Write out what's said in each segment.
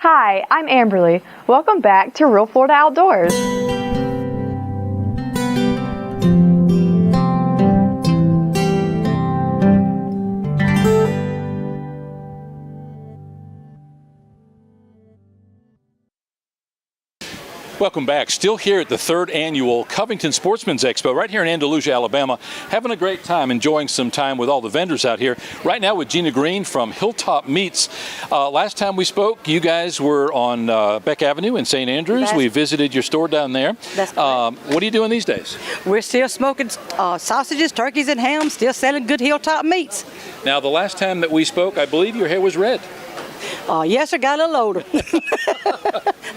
Hi, I'm Amberly. Welcome back to Real Florida Outdoors. Welcome back. Still here at the third annual Covington Sportsman's Expo right here in Andalusia, Alabama. Having a great time, enjoying some time with all the vendors out here. Right now with Gina Green from Hilltop Meats. Last time we spoke, you guys were on Beck Avenue in St. Andrews. We visited your store down there. That's correct. What are you doing these days? We're still smoking sausages, turkeys, and ham, still selling good Hilltop meats. Now, the last time that we spoke, I believe your hair was red. Yes, sir, got a little older.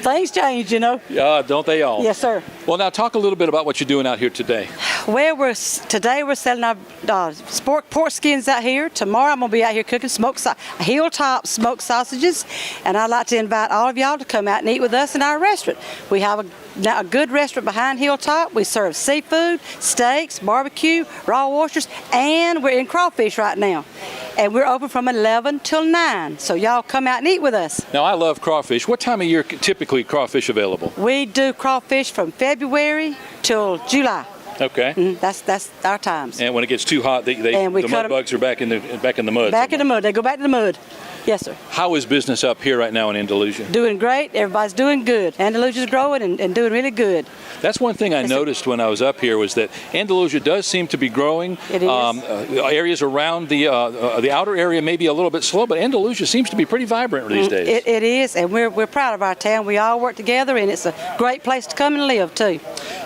Things change, you know. Yeah, don't they all? Yes, sir. Well, now talk a little bit about what you're doing out here today. Well, today we're selling our pork skins out here. Tomorrow I'm going to be out here cooking Hilltop smoked sausages. And I'd like to invite all of y'all to come out and eat with us in our restaurant. We have a good restaurant behind Hilltop. We serve seafood, steaks, barbecue, raw oysters, and we're in crawfish right now. And we're open from 11 till 9. So y'all come out and eat with us. Now, I love crawfish. What time of year typically crawfish available? We do crawfish from February till July. Okay. That's our times. And when it gets too hot, the mud bugs are back in the mud. Back in the mud. They go back to the mud. Yes, sir. How is business up here right now in Andalusia? Doing great. Everybody's doing good. Andalusia's growing and doing really good. That's one thing I noticed when I was up here was that Andalusia does seem to be growing. It is. Areas around the outer area may be a little bit slow, but Andalusia seems to be pretty vibrant these days. It is, and we're proud of our town. We all work together, and it's a great place to come and live, too.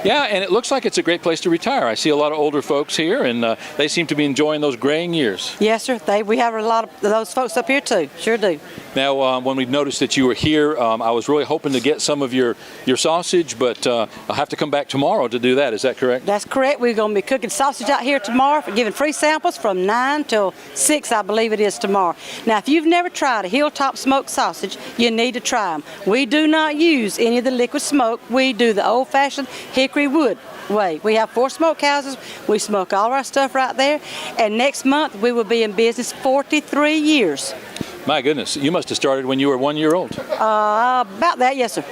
Yeah, and it looks like it's a great place to retire. I see a lot of older folks here, and they seem to be enjoying those graying years. Yes, sir. We have a lot of those folks up here, too. Sure do. Now, when we noticed that you were here, I was really hoping to get some of your sausage, but I'll have to come back tomorrow to do that. Is that correct? That's correct. We're going to be cooking sausage out here tomorrow, giving free samples from 9 till 6, I believe it is tomorrow. Now, if you've never tried a Hilltop smoked sausage, you need to try them. We do not use any of the liquid smoke. We do the old-fashioned hickory wood way. We have 4 smokehouses. We smoke all our stuff right there. And next month, we will be in business 43 years. My goodness, you must have started when you were 1 year old. About that, yes, sir.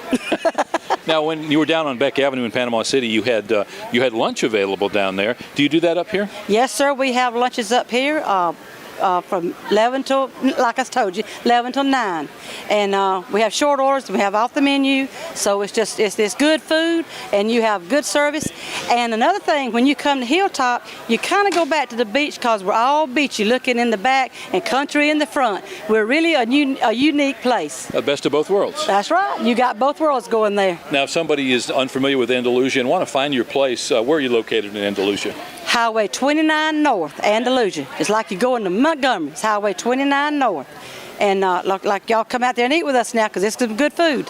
Now, when you were down on Beck Avenue in Panama City, you had lunch available down there. Do you do that up here? Yes, sir. We have lunches up here from 11 till, like I told you, 11 till 9. And we have short orders. We have off the menu. So it's this good food, and you have good service. And another thing, when you come to Hilltop, you kind of go back to the beach because we're all beachy, looking in the back and country in the front. We're really a unique place. The best of both worlds. That's right. You got both worlds going there. Now, if somebody is unfamiliar with Andalusia and want to find your place, where are you located in Andalusia? Highway 29 North, Andalusia. It's like you're going to Montgomery. It's Highway 29 North. And like y'all come out there and eat with us now because it's some good food.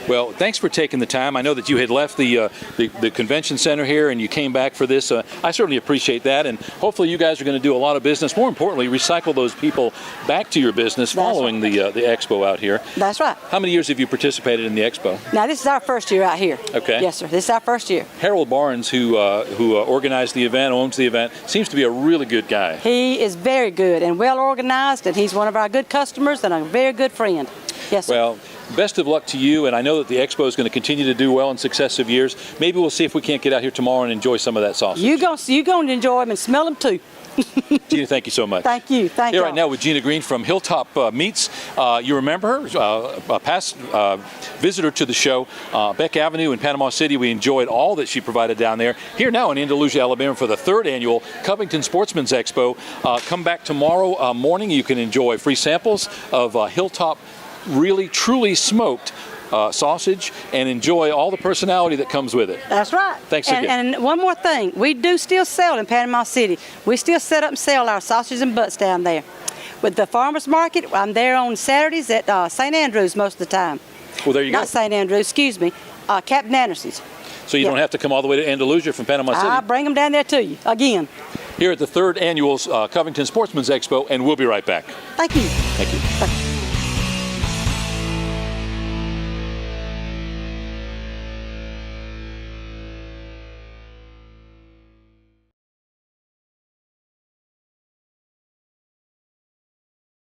Well, thanks for taking the time. I know that you had left the convention center here and you came back for this. I certainly appreciate that, and hopefully you guys are going to do a lot of business. More importantly, recycle those people back to your business following the expo out here. That's right. How many years have you participated in the expo? Now, this is our first year out here. Okay. Yes, sir. This is our first year. Harold Barnes, who organized the event, owns the event, seems to be a really good guy. He is very good and well organized, and he's one of our good customers and a very good friend. Yes, sir. Well, best of luck to you, and I know that the expo is going to continue to do well in successive years. Maybe we'll see if we can't get out here tomorrow and enjoy some of that sausage. You're going to enjoy them and smell them too. Gina, thank you so much. Thank you. Thank you. Here right now with Gina Green from Hilltop Meats. You remember her, a past visitor to the show, Beck Avenue in Panama City. We enjoyed all that she provided down there. Here now in Andalusia, Alabama for the third annual Covington Sportsman's Expo. Come back tomorrow morning. You can enjoy free samples of Hilltop really truly smoked sausage and enjoy all the personality that comes with it. That's right. Thanks again. And one more thing, we do still sell in Panama City. We still set up and sell our sausages and butts down there. With the farmers market, I'm there on Saturdays at St. Andrews most of the time. Well, there you go. Not St. Andrews, excuse me, Captain Anderson's. So you don't have to come all the way to Andalusia from Panama City? I'll bring them down there to you, again. Here at the third annual Covington Sportsman's Expo, and we'll be right back. Thank you. Thank you.